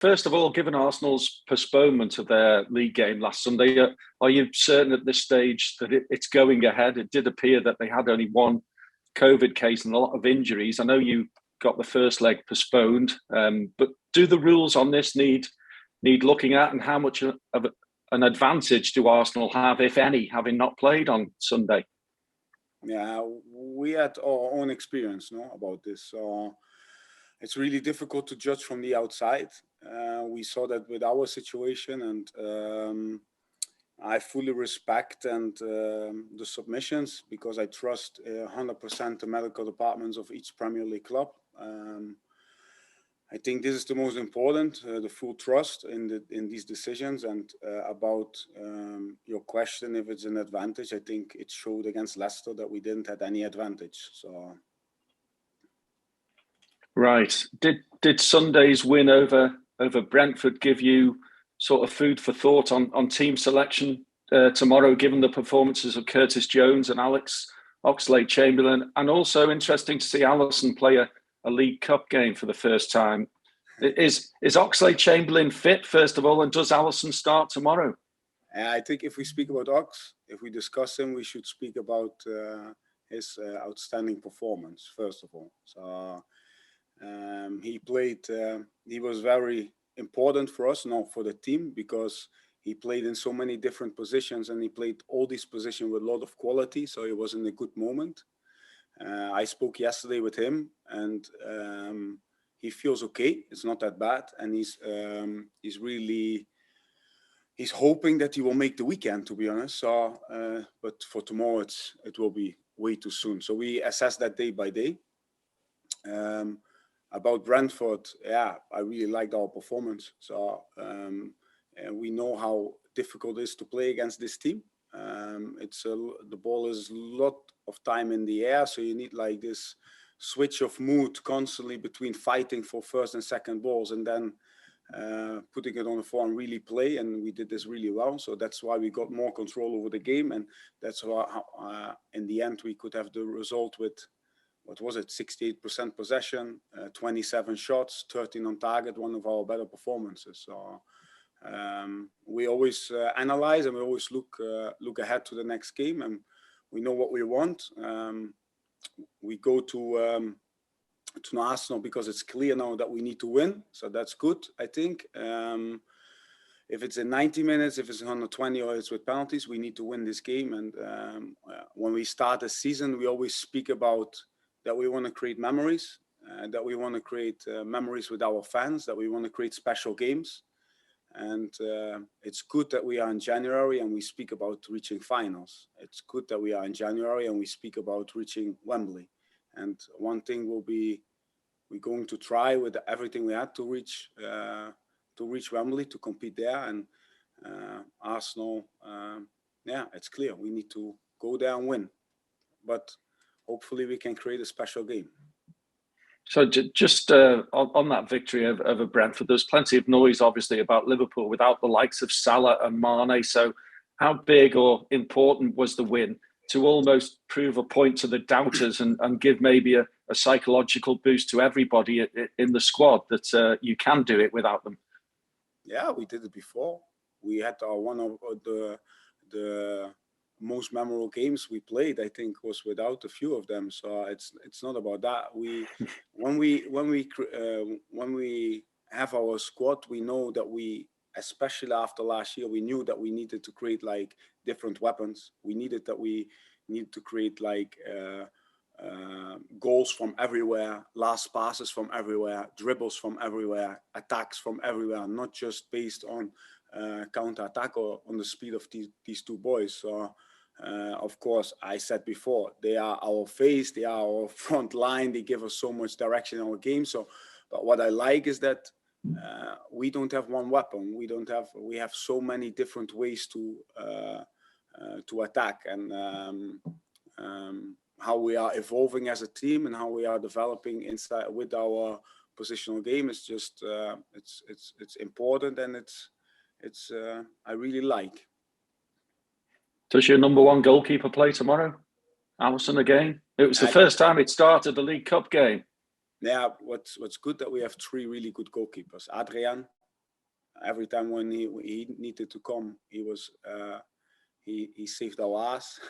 first of all, given Arsenal's postponement of their league game last Sunday, are you certain at this stage that it's going ahead? It did appear that they had only one COVID case and a lot of injuries. I know you got the first leg postponed, but do the rules on this need looking at, and how much of an advantage do Arsenal have, if any, having not played on Sunday? Yeah, we had our own experience, about this. So it's really difficult to judge from the outside. We saw that with our situation, and I fully respect the submissions, because I trust 100% the medical departments of each Premier League club. I think this is the most important, the full trust in these decisions. And about your question, if it's an advantage, I think it showed against Leicester that we didn't have any advantage. So. Right. Did Sunday's win over Brentford give you sort of food for thought on team selection tomorrow, given the performances of Curtis Jones and Alex Oxlade-Chamberlain, and also interesting to see Alisson play a League Cup game for the first time? Is Oxlade-Chamberlain fit, first of all, and does Alisson start tomorrow? I think if we speak about Ox, if we discuss him, we should speak about his outstanding performance, first of all. So he played, he was very important for us, not for the team, because he played in so many different positions, and he played all these positions with a lot of quality. So he was in a good moment. I spoke yesterday with him, and he feels okay. It's not that bad, and he's hoping that he will make the weekend, to be honest. So, but for tomorrow, it will be way too soon. So we assess that day by day. About Brentford, yeah, I really liked our performance. So and we know how difficult it is to play against this team. The ball is a lot of time in the air, so you need like this switch of mood constantly between fighting for first and second balls, and then putting it on the floor and really play. And we did this really well, so that's why we got more control over the game, and that's why in the end we could have the result with, what was it, 68% possession, 27 shots, 13 on target, one of our better performances. So we always analyze, and we always look ahead to the next game, and we know what we want. We go to Arsenal because it's clear now that we need to win, so that's good, I think. If it's in 90 minutes, if it's 120, or it's with penalties, we need to win this game. And when we start a season, we always speak about that we want to create memories, that we want to create memories with our fans, that we want to create special games. And it's good that we are in January and we speak about reaching finals. It's good that we are in January and we speak about reaching Wembley. And one thing will be, we're going to try with everything we had to reach Wembley, to compete there. And Arsenal, yeah, it's clear we need to go there and win. But hopefully we can create a special game. So just on that victory over Brentford, there's plenty of noise, obviously, about Liverpool without the likes of Salah and Mane. So how big or important was the win to almost prove a point to the doubters and give maybe a psychological boost to everybody in the squad that you can do it without them? Yeah, we did it before. We had one of the most memorable games we played, I think, was without a few of them. So it's not about that. When we have our squad, we know that we, especially after last year, we knew that we needed to create like different weapons. We need to create like goals from everywhere, last passes from everywhere, dribbles from everywhere, attacks from everywhere, not just based on counter-attack or on the speed of these two boys. So of course, I said before, they are our face, they are our front line, they give us so much direction in our game. So, but what I like is that we don't have one weapon. We have so many different ways to attack, and how we are evolving as a team and how we are developing inside with our positional game is just it's important, and it's I really like. Does your number one goalkeeper play tomorrow? Alisson again? It was the first time it started the League Cup game. Yeah, what's good that we have three really good goalkeepers. Adrian, Every time when he needed to come, he was he saved our ass.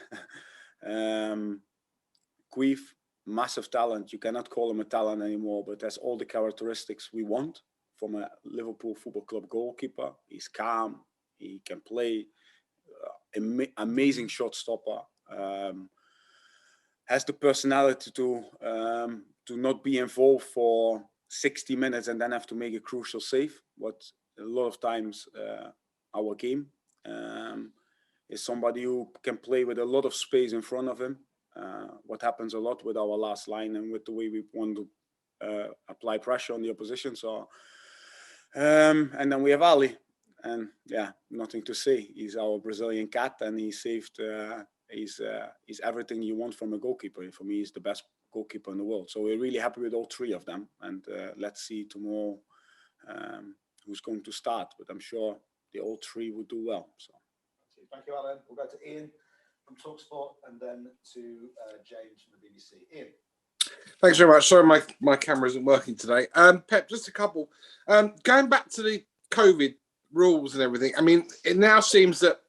Queef, massive talent. You cannot call him a talent anymore, but has all the characteristics we want from a Liverpool Football Club goalkeeper. He's calm. He can play. Amazing shot stopper. Has the personality to not be involved for 60 minutes and then have to make a crucial save. What a lot of times our game is somebody who can play with a lot of space in front of him. What happens a lot with our last line and with the way we want to apply pressure on the opposition. So, and then we have Ali, and yeah, nothing to say. He's our Brazilian cat, and he saved. He's everything you want from a goalkeeper. For me, he's the best goalkeeper in the world. So we're really happy with all three of them, and let's see tomorrow who's going to start. But I'm sure the all three will do well. So. Thank you, Alan. We'll go to Ian from TalkSport and then to James from the BBC. Ian. Thanks very much. Sorry, my camera isn't working today. Pep, just a couple. Going back to the COVID rules and everything, I mean, it now seems that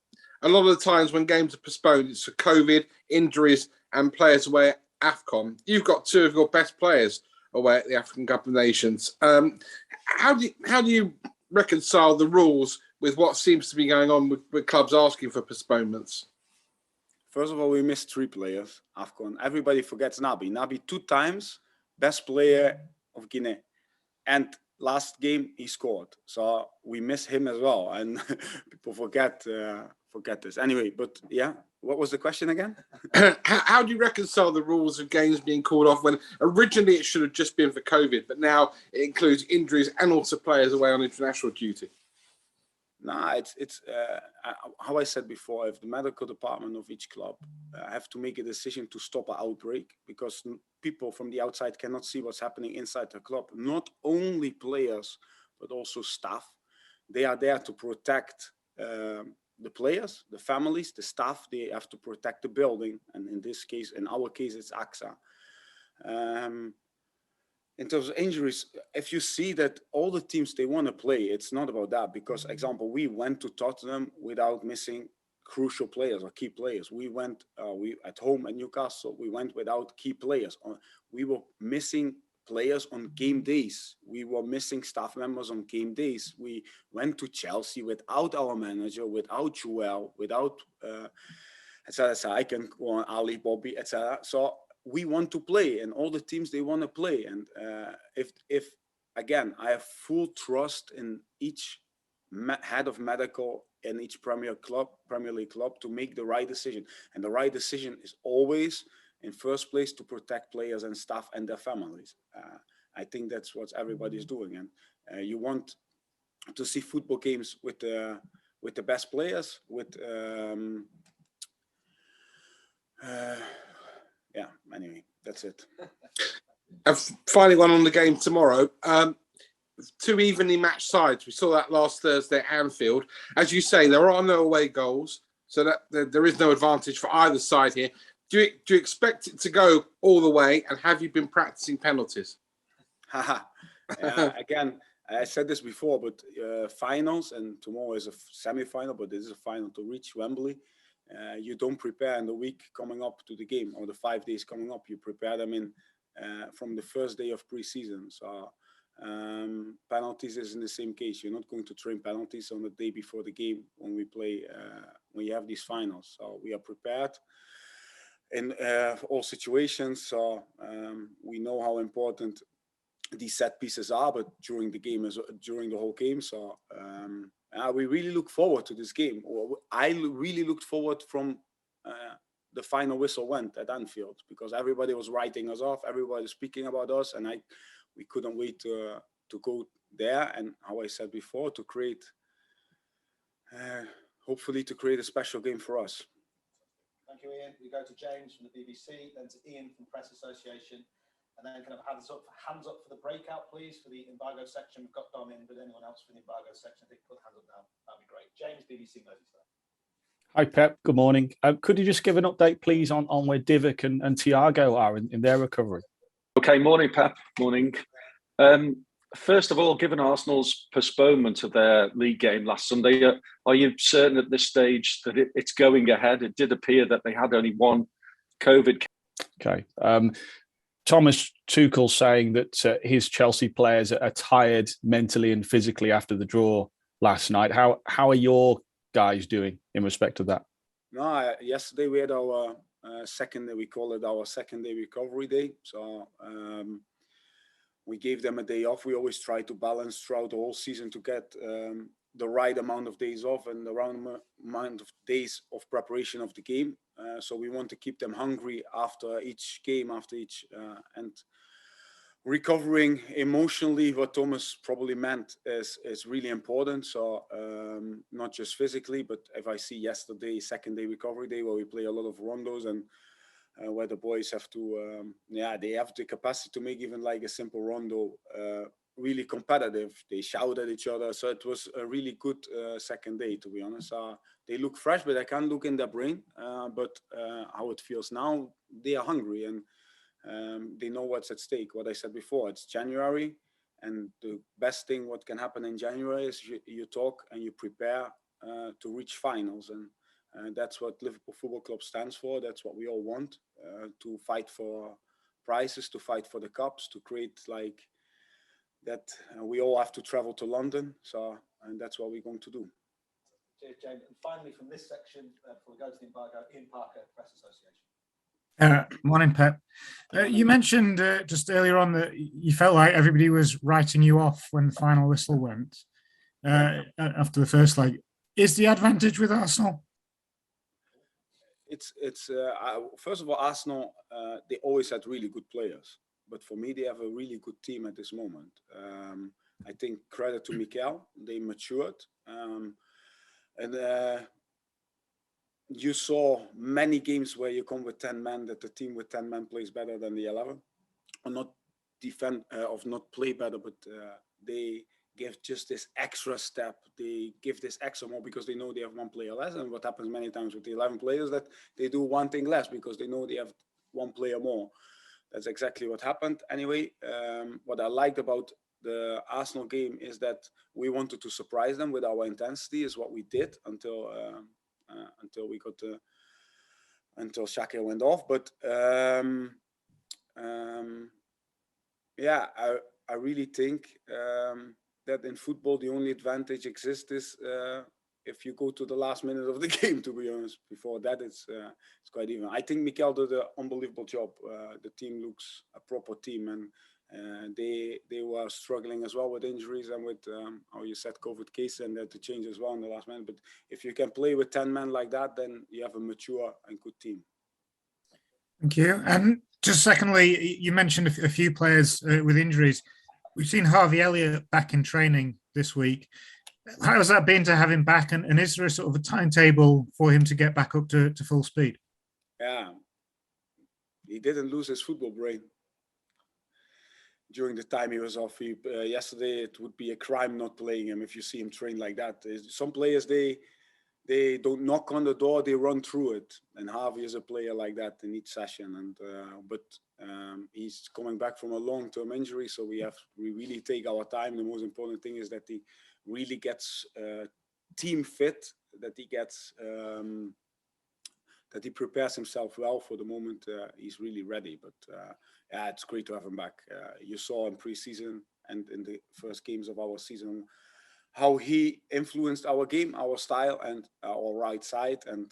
a lot of the times when games are postponed, it's for COVID, injuries, and players away at AFCON. You've got two of your best players away at the African Cup of Nations. How do you reconcile the rules with what seems to be going on with clubs asking for postponements? First of all, we missed 3 players, AFCON. Everybody forgets Nabi. Nabi 2 times, best player of Guinea. And last game, he scored. So we miss him as well. And people forget this. Anyway, but yeah, what was the question again? How do you reconcile the rules of games being called off when originally it should have just been for COVID, but now it includes injuries and also players away on international duty? Nah, it's how I said before, if the medical department of each club have to make a decision to stop an outbreak, because people from the outside cannot see what's happening inside the club, not only players, but also staff. They are there to protect the players, the families, the staff. They have to protect the building. And in this case, in our case, it's AXA. In terms of injuries, if you see that all the teams, they want to play, it's not about that. Because, example, we went to Tottenham without missing crucial players or key players. We went, we at home at Newcastle, we went without key players. We were missing players on game days. We were missing staff members on game days. We went to Chelsea without our manager, without Joel, without, etc. I can go on Ali, Bobby, etc. So we want to play, and all the teams, they want to play. And if again, I have full trust in each head of medical in each Premier League club to make the right decision. And the right decision is always, in first place, to protect players and staff and their families. I think that's what everybody's doing. And you want to see football games with the best players, with yeah, anyway, that's it. And finally, one on the game tomorrow. 2 evenly matched sides. We saw that last Thursday at Anfield. As you say, there are no away goals, so that there is no advantage for either side here. Do you expect it to go all the way, and have you been practicing penalties? Again, I said this before, but finals, and tomorrow is a semi-final, but this is a final to reach Wembley. You don't prepare in the week coming up to the game or the 5 days coming up. You prepare them in from the first day of pre-season. So penalties is in the same case. You're not going to train penalties on the day before the game when we play, when you have these finals. So we are prepared in all situations. So we know how important these set pieces are, but during the game, during the whole game. So we really look forward to this game. I really looked forward from the final whistle went at Anfield, because everybody was writing us off, everybody was speaking about us, and we couldn't wait to go there. And how I said before, to create, hopefully, to create a special game for us. Thank you, Ian. We go to James from the BBC, then to Ian from Press Association, and then kind of hands up for the breakout, please, for the embargo section. We've got Dom in, but anyone else for the embargo section, I think put hands up now. That'd be great. James, BBC Merseyside. Hi, Pep. Good morning. Could you just give an update, please, on where Divock and Thiago are in their recovery? Okay, morning, Pep. Morning. First of all, given Arsenal's postponement of their league game last Sunday, are you certain at this stage that it's going ahead? It did appear that they had only one COVID case. Okay. Thomas Tuchel saying that his Chelsea players are tired mentally and physically after the draw last night. How are your guys doing in respect of that? No, yesterday we had our second day. We call it our second day recovery day. So we gave them a day off. We always try to balance throughout the whole season to get the right amount of days off and the right amount of days of preparation of the game. So we want to keep them hungry after each game, and recovering emotionally. What Thomas probably meant is really important. So not just physically, but if I see yesterday, second day recovery day, where we play a lot of rondos and where the boys have to, they have the capacity to make even like a simple rondo really competitive. They shout at each other. So it was a really good second day, to be honest. They look fresh, but I can't look in their brain. But how it feels now, they are hungry and they know what's at stake. What I said before, it's January, and the best thing what can happen in January is you talk and you prepare to reach finals, and that's what Liverpool Football Club stands for. That's what we all want, to fight for prizes, to fight for the cups, to create like that. We all have to travel to London, and that's what we're going to do. Cheers, James. And finally, from this section, before we go to the embargo, Ian Parker, Press Association. Morning, Pep. You mentioned just earlier on that you felt like everybody was writing you off when the final whistle went after the first leg. Is the advantage with Arsenal? It's first of all, Arsenal, they always had really good players, but for me, they have a really good team at this moment. I think credit to Mikel, they matured, and you saw many games where you come with 10 men, that the team with 10 men plays better than the 11, or not defend, of not play better, but they give just this extra step. They give this extra more because they know they have one player less. And what happens many times with the 11 players, that they do one thing less because they know they have one player more. That's exactly what happened. Anyway, what I liked about the Arsenal game is that we wanted to surprise them with our intensity, is what we did until we got until Xhaka went off. But I really think that in football the only advantage exists is if you go to the last minute of the game, to be honest. Before that, it's quite even. I think Mikel did an unbelievable job. The team looks a proper team, and they were struggling as well with injuries and with how you said COVID cases, and they had to change as well in the last minute. But if you can play with 10 men like that, then you have a mature and good team. Thank you. And just secondly, you mentioned a few players with injuries. We've seen Harvey Elliott back in training this week. How has that been to have him back? And is there a sort of a timetable for him to get back up to full speed? Yeah, he didn't lose his football brain during the time he was off. Yesterday, it would be a crime not playing him if you see him train like that. Some players, they don't knock on the door, they run through it. And Harvey is a player like that in each session. And but he's coming back from a long-term injury, so we really take our time. The most important thing is that he really gets team fit, that he gets that he prepares himself well for the moment he's really ready. But yeah, it's great to have him back. You saw in pre-season and in the first games of our season how he influenced our game, our style, and our right side. And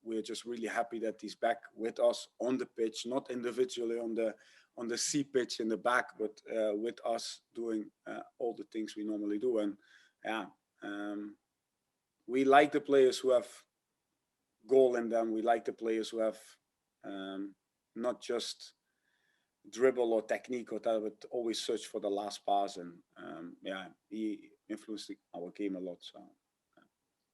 we're just really happy that he's back with us on the pitch, not individually on the C pitch in the back, but with us doing all the things we normally do. And yeah, we like the players who have goal in them. We like the players who have not just dribble or technique or that, but always search for the last pass. And yeah, he influenced our game a lot. So